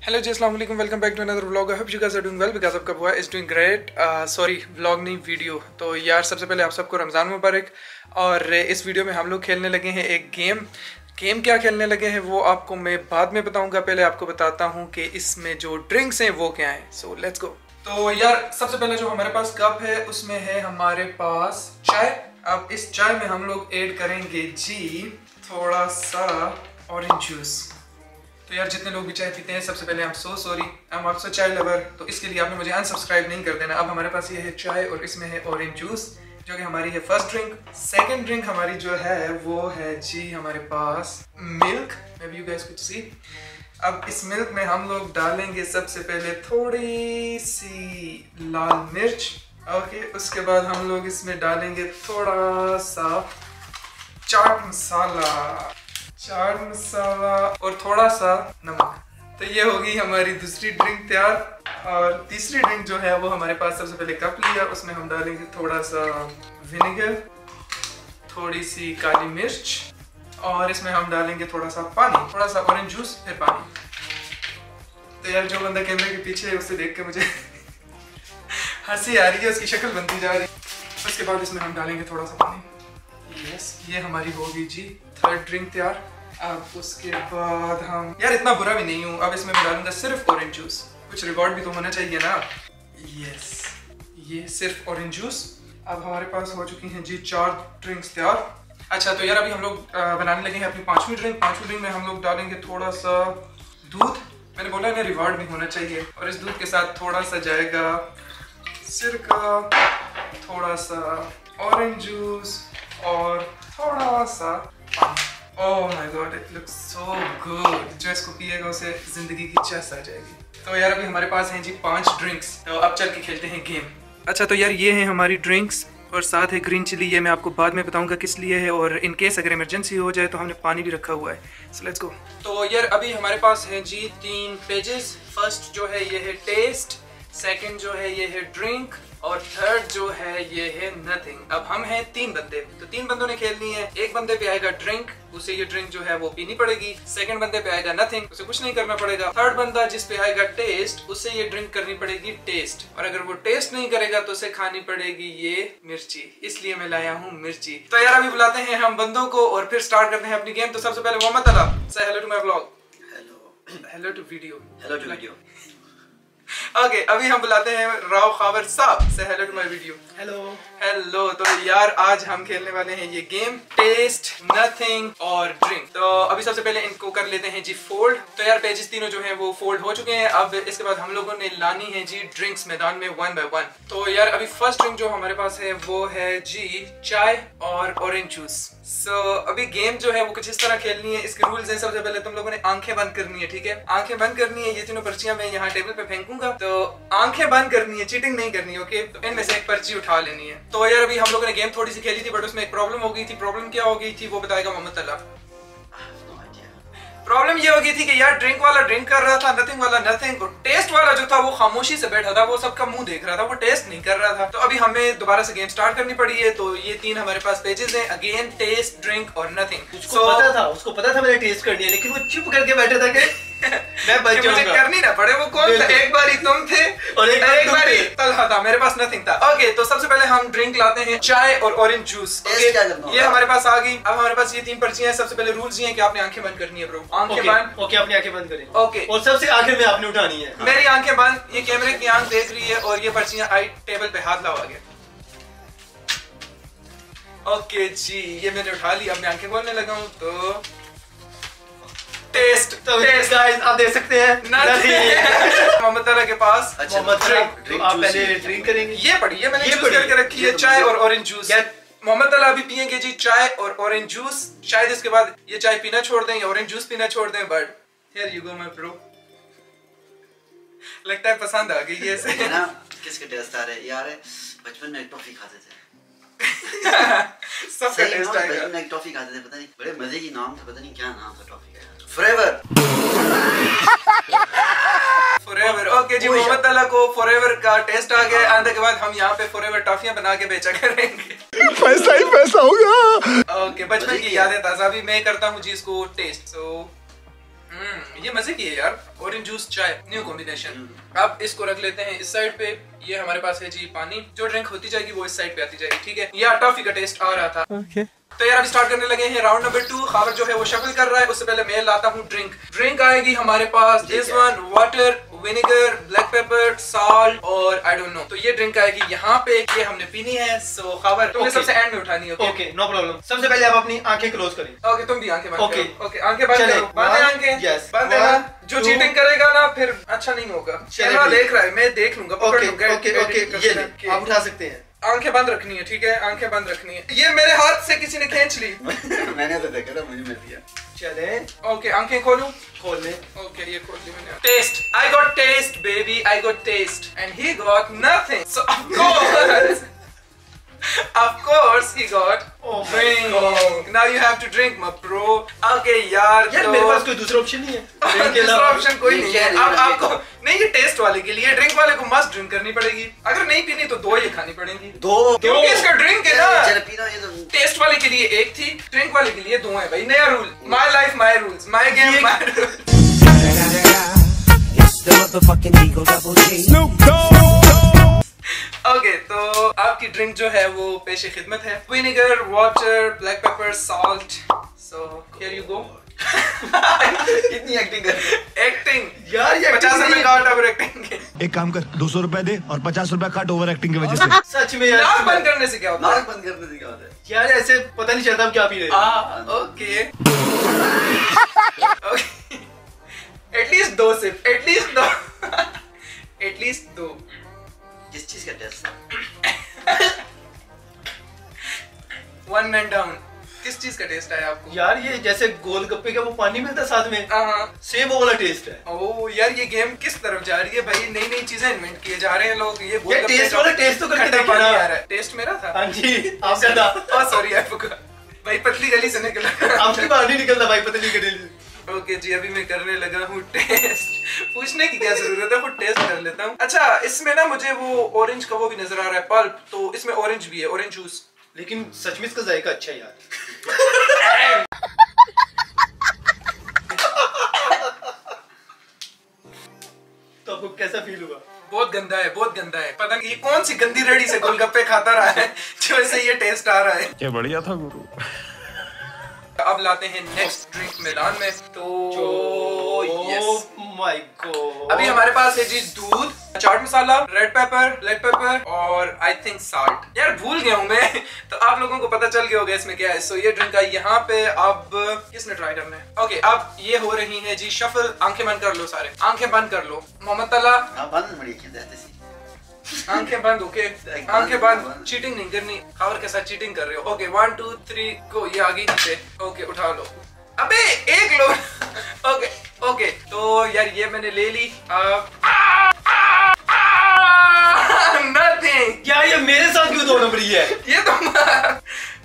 Hello जी, अस्सलाम वालेकुम, welcome back to another vlog. I hope you guys are doing well because आपका बुआ is doing great. Sorry, vlog नहीं video. तो यार सबसे पहले आप सबको रमज़ान मुबारक। और इस वीडियो में हम लोग खेलने लगे हैं एक गेम क्या खेलने लगे हैं वो आपको मैं बाद में बताऊंगा। पहले आपको बताता हूँ कि इसमें जो ड्रिंक्स हैं वो क्या हैं। So let's go. तो यार सबसे पहले जो हमारे पास कप है उसमें है हमारे पास चाय। अब इस चाय में हम लोग ऐड करेंगे जी थोड़ा सा ऑरेंज जूस। तो यार जितने लोग भी चाय पीते हैं सबसे पहले सॉरी, आई एम ऑल्सो चाय लवर, तो इसके लिए आपने मुझे अनसब्सक्राइब नहीं कर देना। अब हमारे पास ये है चाय और इसमें है ऑरेंज जूस जो कि हमारी है फर्स्ट ड्रिंक। सेकंड ड्रिंक हमारी जो है वो है जी हमारे पास milk. May be you guys could see. अब इस मिल्क में हम लोग डालेंगे सबसे पहले थोड़ी सी लाल मिर्च। ओके, उसके बाद हम लोग इसमें डालेंगे थोड़ा सा चाट मसाला और थोड़ा सा नमक। तो ये होगी हमारी दूसरी ड्रिंक तैयार। और तीसरी ड्रिंक जो है वो हमारे पास सबसे पहले कप लिया, उसमें हम डालेंगे थोड़ा सा विनेगर, थोड़ी सी काली मिर्च और इसमें हम डालेंगे थोड़ा सा पानी, थोड़ा सा ऑरेंज जूस, फिर पानी। तो यार जो बंदा कैमरे के पीछे है उसे देख के मुझे हंसी आ रही है, उसकी शक्ल बनती जा रही है। उसके बाद इसमें हम डालेंगे थोड़ा सा पानी। यस, ये हमारी होगी जी थर्ड ड्रिंक तैयार। अब उसके बाद हम यार इतना बुरा भी नहीं हूँ, अब इसमें मैं डालूंगा सिर्फ ऑरेंज जूस। कुछ रिकॉर्ड भी तो होना चाहिए ना। यस, ये सिर्फ ऑरेंज जूस। अब हमारे पास हो चुकी हैं जी 4 ड्रिंक्स तैयार। अच्छा, तो यार अभी हम लोग बनाने लगे हैं अपनी पांचवी ड्रिंक में हम लोग डालेंगे थोड़ा सा दूध। मैंने बोला ना रिवॉर्ड भी होना चाहिए। और इस दूध के साथ थोड़ा सा जाएगा सिरका, थोड़ा सा ऑरेंज जूस और थोड़ा सा पानी। Oh my God, it looks so good. जो इसको पिएगा उसे जिंदगी की चस आ जाएगी। तो यार अभी हमारे पास हैं जी 5 ड्रिंक्स। तो अब चल के खेलते हैं गेम। अच्छा, तो यार ये हैं हमारी ड्रिंक्स और साथ है ग्रीन चिली। ये मैं आपको बाद में बताऊंगा किस लिए है, और इन केस अगर इमरजेंसी हो जाए तो हमने पानी भी रखा हुआ है। So let's go. तो यार अभी हमारे पास हैं जी 3 पेजेस। फर्स्ट जो है ये है टेस्ट, सेकंड जो है ये है ड्रिंक और थर्ड जो है ये है नथिंग। अब हम हैं 3 बंदे, तो 3 बंदों ने खेलनी है। एक बंदे पे आएगा ड्रिंक, उसे ये ड्रिंक जो है वो पीनी पड़ेगी। सेकंड बंदे पे आएगा नथिंग, उसे कुछ नहीं करना पड़ेगा। थर्ड बंदा जिस पे आएगा टेस्ट, उसे ये ड्रिंक करनी पड़ेगी टेस्ट, और अगर वो टेस्ट नहीं करेगा तो उसे खानी पड़ेगी ये मिर्ची। इसलिए मैं लाया हूँ मिर्ची। तो यार अभी बुलाते हैं हम बंदों को और फिर स्टार्ट करते हैं अपनी गेम। तो सबसे पहले मोहम्मद अला, से hello to my vlog. Hello to video. Okay, अभी हम बुलाते हैं राव खावर साहब, से hello to my video. Hello. तो यार आज हम खेलने वाले हैं ये game taste, nothing or drink. तो अभी सबसे पहले इनको कर लेते हैं जी फोल्ड। तो यार पेजेस तीनों जो हैं वो फोल्ड हो चुके हैं। अब इसके बाद हम लोगों ने लानी है जी ड्रिंक्स मैदान में 1 बाय 1। तो यार अभी फर्स्ट ड्रिंक जो हमारे पास है वो है जी चाय और ऑरेंज जूस। सो अभी गेम जो है वो कुछ इस तरह खेलनी है। इसके रूल्स हैं, सबसे पहले तुम लोगों ने आंखें बंद करनी है, ठीक है? आंखें बंद करनी है। ये तीनों पर्चियां मैं यहाँ टेबल पे फेंकूंगा, तो आंखें बंद करनी है, चीटिंग नहीं करनी है। ओके, तो इनमें से एक पर्ची उठा लेनी है। तो यार अभी हम लोगों ने गेम थोड़ी सी खेली थी, बट उसमें एक प्रॉब्लम हो गई थी। प्रॉब्लम क्या हो गई थी वो बताएगा मोहम्मद अला। प्रॉब्लम ये हो गई थी कि यार ड्रिंक वाला ड्रिंक कर रहा था, नथिंग वाला नथिंग, और टेस्ट वाला जो था वो खामोशी से बैठा था, वो सबका मुंह देख रहा था, वो टेस्ट नहीं कर रहा था। तो अभी हमें दोबारा से गेम स्टार्ट करनी पड़ी है। तो ये 3 हमारे पास पेजेस हैं, अगेन टेस्ट, ड्रिंक और नथिंग। उसको पता था मैंने टेस्ट करनी है, लेकिन वो चुप करके बैठा था कि मैं बच जाऊंगा। मुझे करनी ना पड़े। वो कौन था? एक बारी तुम थे और एक बारी तलहा था, मेरे पास नथिंग था। ओके, तो सबसे पहले हम ड्रिंक लाते हैं चाय और ऑरेंज जूस। ये हमारे पास आ गई। अब हमारे पास ये 3 पर्चियां हैं। सबसे पहले रूल्स ये हैं कि आपने आंखें बंद करनी है ब्रो। आंखें बंद। ओके, अपनी आंखें बंद करें। ओके, और सबसे आखिर में आपने उठानी है। मेरी आंखें बंद, ये कैमरे की आंख देख रही है और ये पर्चियां आई टेबल पे, हाथ लगा गया। ओके जी, ये मैंने उठा ली। अब मैं आंखें खोलने लगा हूँ। तो टेस्ट, तो गाइस आप देख सकते हैं मोहम्मद अला के पास। अच्छा, ड्रिंक आप पहले ड्रिंक करेंगे। ये पड़ी है, मैंने चूज करके रखी है चाय और ऑरेंज जूस। मोहम्मद अला अभी पियेंगे जी चाय और ऑरेंज जूस। शायद इसके बाद ये चाय पीना छोड़ दें या ऑरेंज जूस पीना छोड़ दें, but here you go my bro. लगता है पसंद आ गई ऐसे ना। किसके टेस्ट आ रहे हैं यार? बचपन में एक टॉफी खाते थे। सबका टेस्ट आएगा। बचपन में एक टॉफी खाते थे, पता नहीं बड़े मजे की नाम था, पता नहीं क्या नाम था टॉफी का। फॉरएवर। ओके जी, मोहम्मद अला को फॉरएवर का टेस्ट आ गया। आने के बाद हम यहाँ पे फॉरएवर टॉफियां बना के बेचा करेंगे। पैसा ही पैसा होगा। ओके, बचपन की यादें ताजा। भी मैं करता हूँ जी इसको टेस्ट। सो ये मजे की है यार, ऑरेंज जूस चाय, न्यू कॉम्बिनेशन। अब इसको रख लेते हैं इस साइड पे। ये हमारे पास है जी पानी, जो ड्रिंक होती जाएगी वो इस साइड पे आती जाएगी, ठीक है। ये टॉफी का टेस्ट आ रहा था। तो यार अभी स्टार्ट करने लगे हैं राउंड नंबर 2। खावर जो है वो शफल कर रहा है, उससे पहले मैं लाता हूँ ड्रिंक। ड्रिंक आएगी हमारे पास this one, water, vinegar, black pepper, salt और आई डोंट नो। तो ये ड्रिंक आएगी यहाँ पे, ये हमने पीनी है। सो खावर तुमने सबसे एंड में उठानी है। Okay no problem. सबसे पहले आप अपनी आंखें क्लोज करें। ओके तुम भी आंखें बंद ओके करो। ओके आंखें बंद करो, बंद आंखें, यस बंद है। जो चीटिंग करेगा ना फिर अच्छा नहीं होगा। कैमरा देख रहा है, मैं देख लूंगा, पकड़ लूंगा। ओके ओके ये आप उठा सकते हैं। आंखें बंद रखनी है, ठीक है, आंखें बंद रखनी है। ये मेरे हाथ से किसी ने खींच ली। मैंने तो देखा था, मुझे मिल गया। चले ओके आंखें खोलूं? खोल ले। ओके ये खोल ली मैंने। Taste, I got taste baby, I got taste and he got nothing. So of course he got drink. Now you have to drink my bro. Okay यार तो मेरे पास कोई दूसरा ऑप्शन नहीं है। दूसरा ऑप्शन कोई नहीं है। अब आपको नहीं, ये टेस्ट वाले के लिए, ड्रिंक वाले को मस्ट ड्रिंक करनी पड़ेगी। अगर नहीं पीनी तो दो ये खानी पड़ेगी। क्योंकि इसका ड्रिंक है ना। टेस्ट वाले के लिए एक थी, ड्रिंक वाले के लिए दो है भाई। नया rule, my life my rules, my game my rules. Okay तो आपकी ड्रिंक जो है वो पेशे खिदमत है। Vinegar, water, black pepper, salt. So here you go. कितनी एक्टिंग कर एक्टिंग यार, ये 50 रुपए का ओवर एक्टिंग के। एक काम कर, 200 रुपए दे और 50 रुपए काट ओवर एक्टिंग की वजह से। सच में यार, नाक बंद करने से क्या होता है? नाक बंद करने से क्या होता है यार? ऐसे पता नहीं चलता हम क्या पी रहे हैं। ओके एटलीस्ट दो सिप, एटलीस्ट दो, एटलीस्ट दो। किस चीज का टेस्ट? One man down. किस चीज का टेस्ट है आपको? यार ये जैसे गोलगप्पे का वो पानी मिलता साथ में, सेम वो वाला टेस्ट है। ओह यार ये गेम किस तरफ जा रही है भाई? नई नई चीजें इन्वेंट किए जा रहे हैं लोग। ये टेस्ट वाला टेस्ट तो करके देखो ना। टेस्ट मेरा था। हाँ जी आपका था। ओह सॉरी आई फॉरगॉट भाई, पतली गली से निकला। आपकी बाहर नहीं निकलता भाई, पतली गली से। ओके जी अभी मैं करने लगा हूँ टेस्ट। पूछने की क्या जरूरत है, खुद टेस्ट कर लेता हूँ। अच्छा इसमें ना मुझे वो ऑरेंज का वो भी नजर आ रहा है, पल्प। तो इसमें ऑरेंज भी है, ऑरेंज जूस। लेकिन सच में इसका जायका अच्छा है यार। तो आपको कैसा फील हुआ? बहुत गंदा है, बहुत गंदा है। पता नहीं ये कौन सी गंदी रेडी से गोलगप्पे खाता रहा है जो ऐसे ये टेस्ट आ रहा है। क्या बढ़िया था गुरु। अब लाते हैं नेक्स्ट ड्रिंक मैदान में। तो यस माय गॉड, अभी हमारे पास है जी दूध, chaat masala, red pepper, black pepper और आई थिंक साल्ट। यार भूल गया हूँ मैं। तो आप लोगों को पता चल गया होगा इसमें क्या है। सो ये ड्रिंक आई यहाँ पे। अब किसने ट्राई करना है? ओके अब ये हो रही है जी शफल। आंखें बंद कर लो सारे, आंखें बंद कर लो। मोहम्मद तला आंखें बंद। ओके आंखें बंद, चीटिंग नहीं करनी। खावर के साथ चीटिंग कर रहे हो। ओके 1 2 3 गो। ये आगे नीचे। ओके उठा लो। अबे एक लो। ओके ओके तो यार ये मैंने ले ली। अब नथिंग। क्या ये मेरे साथ क्यों 2 नंबरी है? ये तो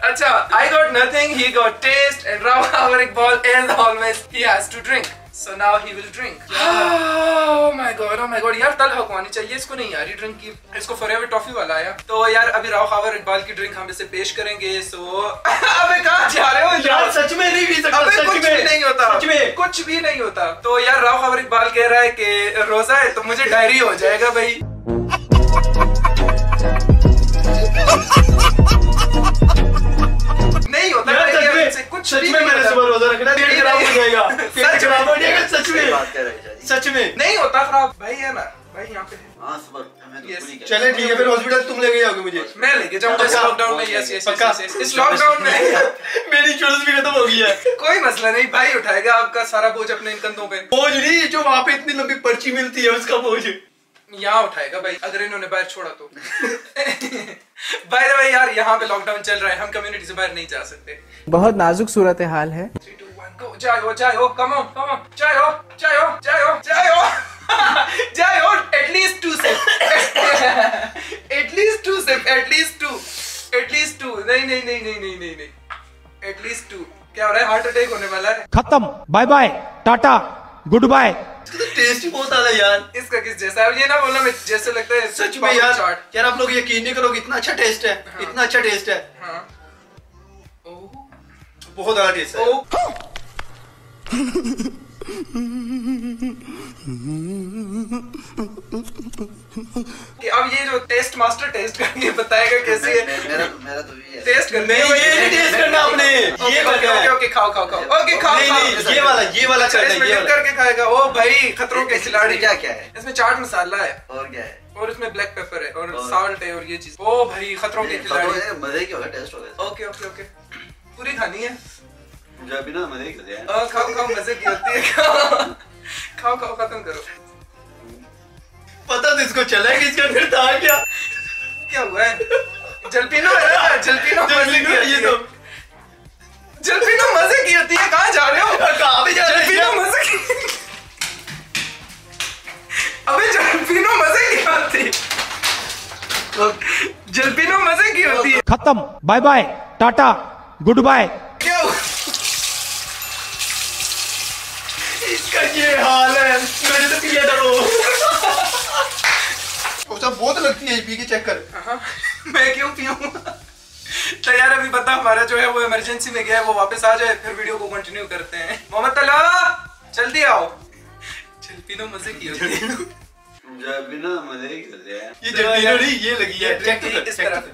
अच्छा I got nothing, he got taste and Rao Iqbal as always he has to drink. So now he will drink. Oh my god यार तल हकवानी चाहिए इसको। नहीं यार ये ड्रिंक की, इसको फॉरएवर टॉफी वाला आया। तो यार अभी राव खावर इकबाल की ड्रिंक हम इसे पेश करेंगे। सो अबे कहाँ जा रहे हो यार? सच में नहीं पी सकता। अबे सच कुछ में भी नहीं होता, सच में कुछ भी नहीं होता। तो यार राव खावर इकबाल कह रहा है कि रोजा है तो मुझे डायरी हो जाएगा भाई। नहीं होता यार, कुछ सच में मैंने सुबह रोजा रखना, पेट खराब हो जाएगा। पेट खराब हो जाएगा सच में, सच में नहीं होता खराब भाई। है ना भाई यहाँ पे। हाँ सुबह चले ठीक है, फिर हॉस्पिटल तुम लेके जाओगे मुझे। मैं लेके जाऊंगा इस लॉकडाउन में। यस यस यस इस लॉकडाउन में मेरी इंश्योरेंस भी खत्म हो गई है। कोई मसला नहीं भाई, उठाएगा आपका सारा बोझ अपने इन कंधों पे। बोझ नहीं, जो वहाँ पे इतनी लंबी पर्ची मिलती है उसका बोझ यहाँ उठाएगा भाई, अगर इन्होंने बाहर छोड़ा तो। बाय द वे यार यहाँ पे लॉकडाउन चल रहा है, हम कम्युनिटी से बाहर नहीं जा सकते। बहुत नाजुक सूरत हाल है। 3 2 1 गो। जय हो कम ऑन जय हो जय हो। At least 2 sip, at least 2 sip, at least 2। नहीं एटलीस्ट 2। क्या हो रहा है? हार्ट अटैक होने वाला है। खत्म, bye bye, tata, goodbye. इसका तो टेस्ट ही बहुत आला यार। इसका किस जैसा है? ये ना बोलना मैं जैसे लगता है सच में यार आप लोग यकीन नहीं करोगे, इतना अच्छा टेस्ट है। हाँ। इतना अच्छा टेस्ट है। हाँ। बहुत ज्यादा टेस्ट है। कि अब ये जो टेस्ट मास्टर टेस्ट करके बताएगा कैसे है। मेरा तो ये है। टेस्ट करना नहीं, ये टेस्ट करना आपने। ये ओके ओके खाओ खाओ खाओ। ओके खाओ नहीं खाओ। नहीं, ये वाला करना है, इसमें ये डिप वाला। करके खाएगा। ओ भाई खतरों के खिलाड़ी। क्या क्या है? इसमें चाट मसाला है और क्या है? और इसमें ब्लैक पेपर है और साल्ट है और ये चीज। ओ भाई खतरों के खिलाड़ी। मजे की होगा, टेस्ट होगा। ओके ओके ओके पूरी खानी है। मुझे अभी ना मजे की है। खाओ खाओ मजे की होती है। खाओ खाओ खत्म करो। पता तो इसको चला है कि इसके अंदर था क्या। क्या हुआ है? जलपीनो है ना? जलपीनो मजे की होती ये है। तो जलपीनो मजे की होती है। कहाँ जा रहे हो? कहाँ पे जा रहे जलपीनो हो? मजे की। अबे जलपीनो मजे की होती है। जलपीनो मजे की होती है। खत्म, bye bye, tata, goodbye. क्या हुआ? इसका ये हाल है। मैंने तो पिया था वो। सब बहुत लगती है, पी के चेक कर। हाँ, मैं क्यों पीऊं? तो यार अभी बता हमारा जो है वो इमरजेंसी में गया है, वो वापस आ जाए फिर वीडियो को कंटिन्यू करते हैं। मोहम्मद तला जल्दी आओ। जलपीनो मजे की होती है। मुझे अभी ना मजे की होती है। ये जल्दी नहीं, ये लगी है। चेक कर, इस चेक तरह कर।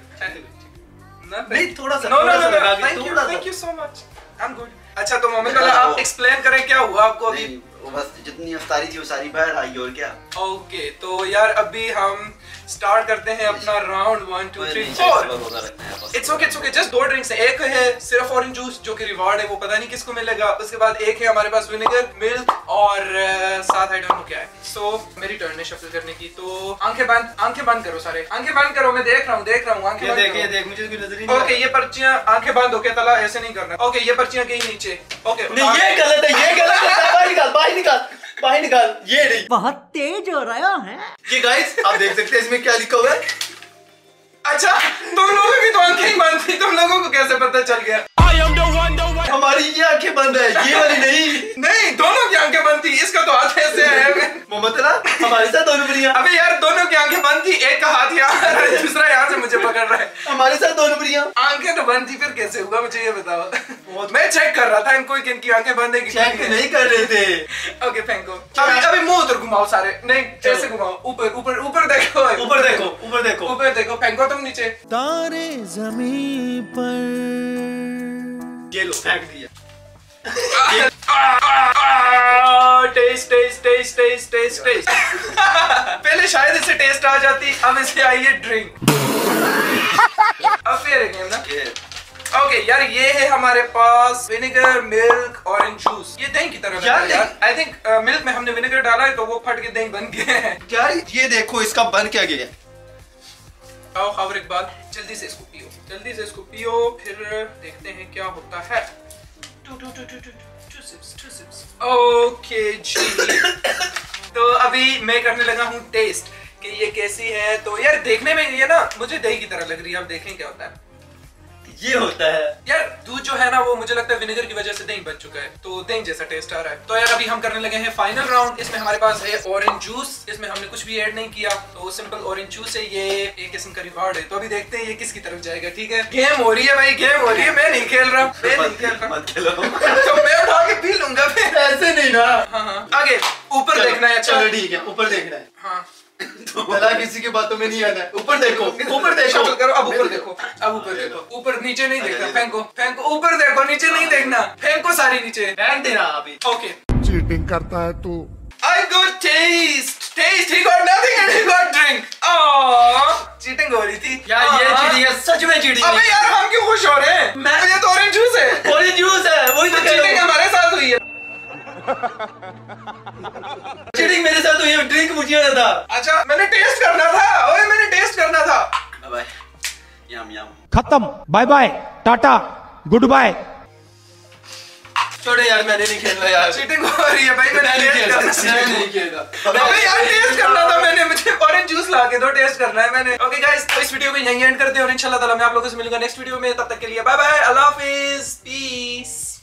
नहीं, थोड़ा सा, नो थोड़ा नो सा नो लगा के, थैंक यू थोड़ा सा। Thank you so much I am good. अच्छा तो मोहम्मद तला आप एक्सप्लेन करें क्या हुआ आपको अभी। नहीं, वो बस जितनी अफ्तारी थी वो सारी बाहर आई और क्या। ओके तो यार अभी हम स्टार्ट करते हैं अपना round 1 2 3 4। It's okay just 2 drinks है। एक है सिर्फ ऑरेंज जूस जो कि रिवॉर्ड है, वो पता नहीं किसको मिलेगा। उसके बाद एक है हमारे पास विनेगर मिल्क और साथ आई डोंट नो क्या है। सो मेरी टर्न है शफल करने की। तो आंखें बंद करो सारे। आंखें बंद करो। मैं देख रहा हूँ आंखें बंद ये करो। देख मुझे कोई नजर ही नहीं। ओके ये पर्चियां आंखें बंद होके तला ऐसे नहीं करना। ओके ये पर्चियां कहीं नीचे। ओके नहीं, ये गलत है, ये गलत है। बाहर निकाल, ये नहीं। बहुत तेज हो रहा है। ये गाइस आप देख सकते हैं इसमें क्या लिखा हुआ है। अच्छा तुम लोगों की तो आंखें ही बंद थी, तुम लोगों को कैसे पता चल गया? हमारी ये आंखें बंद है, ये वाली नहीं। दोनों की आंखें बंद थी। इसका तो हाथ ऐसे है। मोहम्मद तला हमारे साथ दोनों बुरियां। अबे यार दोनों की आंखें बंद थी, एक का हाथ यहाँ है, दूसरा यहाँ से मुझे पकड़ रहा है। हमारे साथ दोनों बुरियां। आंखें तो बंद थी, फिर कैसे हुआ मुझे ये बताओ। मैं चेक कर रहा था इनको किनकी आंखें बंद है चेक नहीं कर रहे थे। ओके फेंको। अभी मुंह उधर घुमाओ सारे। नहीं ऐसे घुमाओ। ऊपर देखो। ऊपर देखो फेंको तुम नीचे। तारे जमीन पर। ये लो फेंक दिया। टेस्ट पहले शायद इसे टेस्ट आ जाती, अब इसे आई है ड्रिंक। अब फिर गेम ना। ओके यार ये है हमारे पास विनेगर मिल्क ऑरेंज जूस। ये दही की तरह यार। आई थिंक मिल्क में हमने विनेगर डाला है तो वो फट के दही बन गया है। यार ये देखो इसका बन क्या गया। आओ खबर इकबाल जल्दी से इसको पियो फिर देखते हैं क्या होता है। ओके जी। तो अभी मैं करने लगा हूँ टेस्ट कि ये कैसी है। तो यार देखने में ये ना मुझे दही की तरह लग रही है। अब देखें क्या होता है। ये होता है यार दूध जो है ना वो मुझे लगता है विनेगर की वजह से दही बन चुका है, तो दही जैसा टेस्ट आ रहा है। तो यार अभी हम करने लगे हैं फाइनल राउंड। इसमें हमारे पास है ऑरेंज जूस। इसमें हमने कुछ भी ऐड नहीं किया, तो सिंपल ऑरेंज जूस है। ये एक किस्म का रिवॉर्ड है। तो अभी देखते हैं ये किसकी तरफ जाएगा। ठीक है गेम हो रही है भाई, गेम हो रही है। मैं नहीं खेल रहा। मत खेलो। तो मैं उठा के पी लूंगा फिर। ऐसे नहीं ना। हाँ आगे ऊपर देखना है। अच्छा चलो ठीक है ऊपर देखना है। हाँ भला किसी की बातों में नहीं आना है। ऊपर देखो शफल करो। अब ऊपर देखो। ऊपर नीचे नहीं देखना। फेंको ऊपर देखो, नीचे नहीं देखना। फेंको सारी नीचे। फेंक देना अभी। ओके चीटिंग करता है तू। I got taste. He got nothing and he got drink. Oh, cheating हो रही थी यार। ये चीटिंग है, सच में चीटिंग। अबे यार हम क्यों खुश हो रहे हैं? ये तो ऑरेंज जूस है। ऑरेंज जूस है, वही तो चीटिंग हमारे साथ हुई है। चीटिंग मेरे साथ हुई है, ड्रिंक मुझे आना था। अच्छा मैंने टेस्ट करना था। बाय यम खत्म, bye bye, tata, goodbye. छोड़े यार, मैंने नहीं खेलना यार। चीटिंग हो रही है भाई। मैंने नहीं खेला। अबे यार टेस्ट करना था मैंने। मुझे ऑरेंज जूस ला के दो, टेस्ट करना है मैंने। ओके गाइस तो इस वीडियो को यहीं एंड करते हैं और इंशाल्लाह ताला मैं आप लोगों से मिलूंगा नेक्स्ट वीडियो में। तब तक के लिए बाय बाय, अल्लाह हाफिज, पीस।